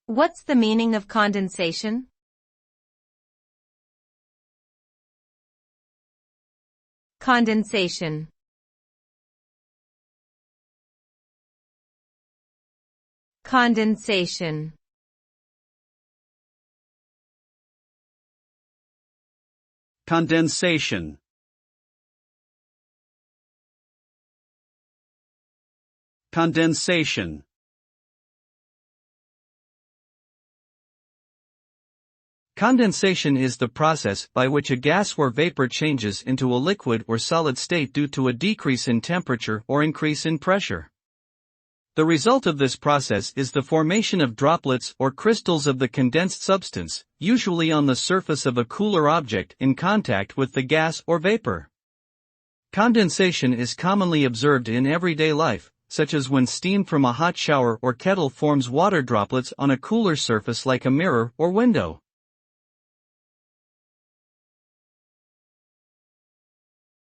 What's the meaning of condensation? Condensation. Condensation. Condensation. Condensation. Condensation is the process by which a gas or vapor changes into a liquid or solid state due to a decrease in temperature or increase in pressure. The result of this process is the formation of droplets or crystals of the condensed substance, usually on the surface of a cooler object in contact with the gas or vapor. Condensation is commonly observed in everyday life, such as when steam from a hot shower or kettle forms water droplets on a cooler surface like a mirror or window.